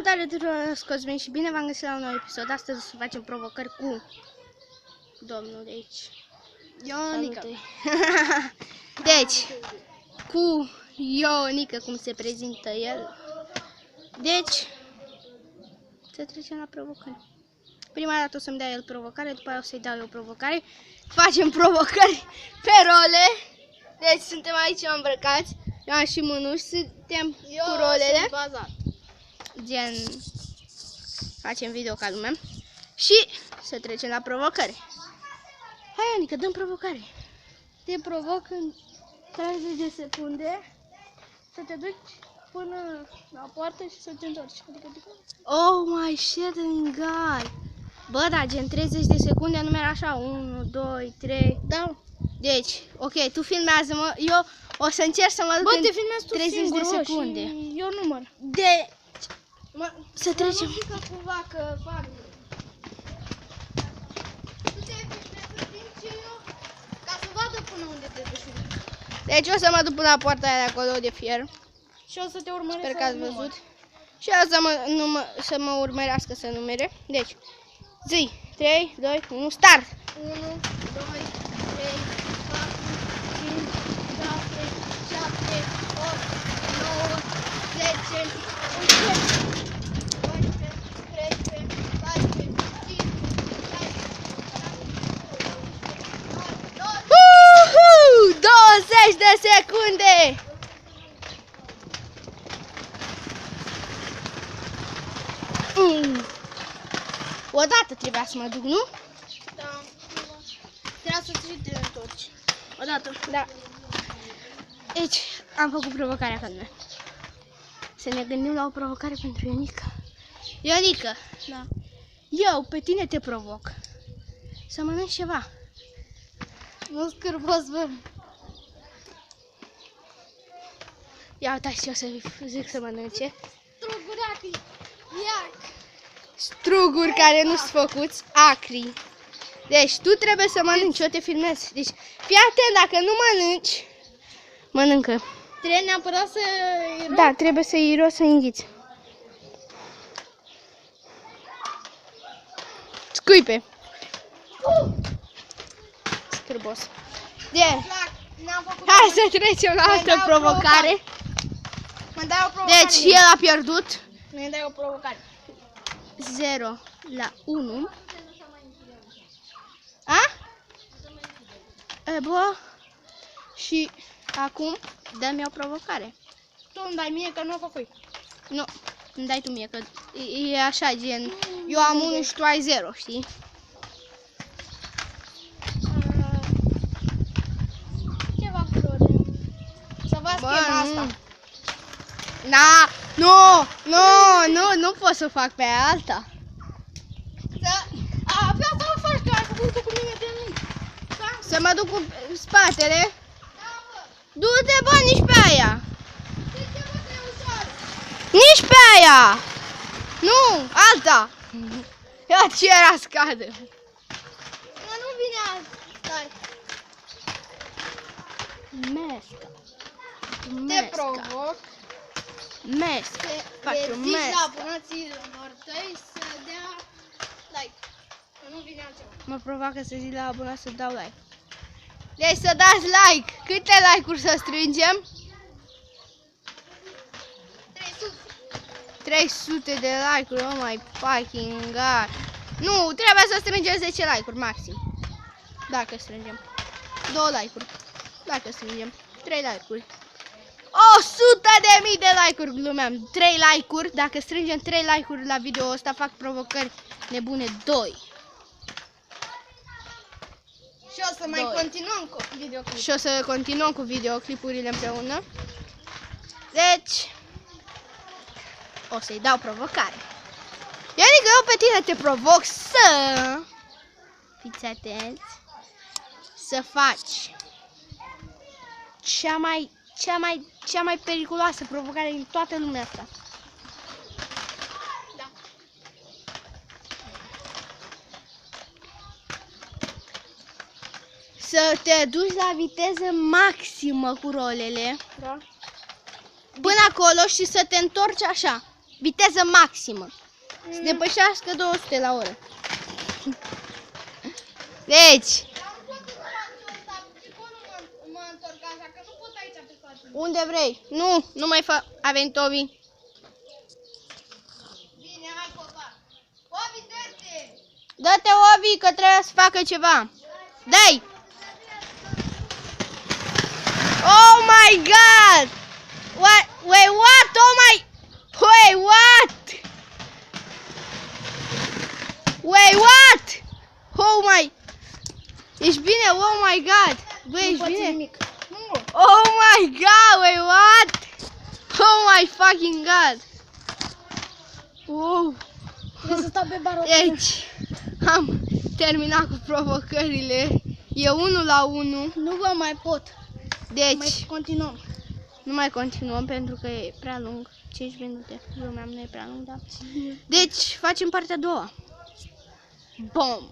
Salutare tuturor, Cosmin și bine v-am găsit la un nou episod. Astăzi o să facem provocări cu domnul de aici. Ionica. Deci, cu Ionica, cum se prezintă el. Deci, să trecem la provocări. Prima dată o să-mi dea el provocare, după aia o să-i dau eu provocare. Facem provocări pe role. Deci suntem aici îmbrăcați. Eu am și mânuși, suntem cu rolele. Sunt bazat. Gen, facem video ca lumea. Și să trecem la provocări. Hai, Ionica, dăm provocare. Te provoc în 30 de secunde să te duci până la poartă și să te întorci. Oh my shit, God. Bă, da, gen 30 de secunde, numere așa, 1, 2, 3. Da. Deci, ok, tu filmează-mă, eu o să încerc să mă duc Bă, în te filmezi tu 30 singur, de secunde. Și eu număr. Să trecem. Mă cumva că fac. Tu te filmezi în timp ce eu, ca să vadă până unde te duci. Deci o să mă duc până la poarta aia de acolo de fier. Și o să te urmăresc. Sper că ați văzut. Și o să mă urmărească să numere. Deci, zi, 3, 2, 1, start! 1, 2, 3, 4, 5, 6, 7, 8, 9, 10, 11, 12, 13, 14, 15, 16, 20 de secunde! Odată trebuia să mă duc, nu? Da. Trebuia să te întorci. Odată. Da. Deci, am făcut provocarea ca lumea. Să ne gândim la o provocare pentru Ionica. Ionica, Da. eu pe tine te provoc să mănânci ceva. Nu scârbos, bă. Ia uitați ce o să zic să mănânce. Strugurachi. Iac. Struguri care nu sunt făcuți, acri. Deci tu trebuie să mănânci, eu te filmez. Deci fii atent, dacă nu mănânci, mănâncă. Trebuie neapărat să... Da, trebuie să iei rost, să înghiți. Scuipe. Scârbos. Hai să trecem la altă provocare. Mă dai o provocare. Deci el a pierdut. Mi dai o provocare. 0 la 1. A? E, bă. Și acum dă-mi o provocare. Tu îmi dai mie că nu o făcui. Nu, îmi dai tu mie, că e așa, gen, eu am 1 și tu ai 0, știi? Ce fac flore? Să vă schema asta. Na, nu pot să fac pe alta. Pe asta o faci, că ai făcut-o cu mine de mic. Să mă duc cu spatele. Da, bă. Du-te, bă, nici pe aia. De ce mă te ușoară? Nici pe aia. Nu, alta. Ia ce era scadă. Nu vine asta. Stai. Mesca. Te provoc. Mesca. Fac Le un zici la mesca. abonaților tăi să dea like. Că nu vine altceva. Mă provoacă să zic la abonat să dau like. Deci să dați like. Câte like-uri să strângem? 300. 300 de like-uri, oh my fucking god. Nu, trebuie să strângem 10 like-uri maxim. Dacă strângem 2 like-uri. Dacă strângem 3 like-uri. 100.000 de like-uri, glumeam. 3 like-uri, dacă strângem 3 like-uri la video ăsta, fac provocări nebune 2. Și o să mai continuăm cu videoclip. Și o să continuăm cu videoclipurile împreună. Deci, o să-i dau provocare. Ionica, eu pe tine te provoc să... Fiți atenți. Să faci cea mai periculoasă provocare din toată lumea asta. Da. Să te duci la viteză maximă cu rolele. Da. Până acolo și să te întorci așa. viteză maximă. Să depășească 200 la oră. Deci, Mă întorc așa, că nu pot aici pe spate. unde vrei. Nu mai fă. A venit Ovi. Bine, hai copac. Ovi, dă-te! Dă-te, Ovi, că trebuie să facă ceva. Dai! Oh my god! What? Wait, what? Oh my... Wait, what? Wait, what? Oh my... Ești bine? Oh my god! Băi, ești bine? Nimic. Nu. Oh my god! Wait, what? Oh my fucking god! Wow! Trebuie să stau pe bară. Deci, am terminat cu provocările. E 1 la 1. Nu vă mai pot. Deci, Mai continuăm. nu mai continuăm pentru că e prea lung. 5 minute. Lumea nu e prea lung, da? Deci, facem partea a doua. Bom!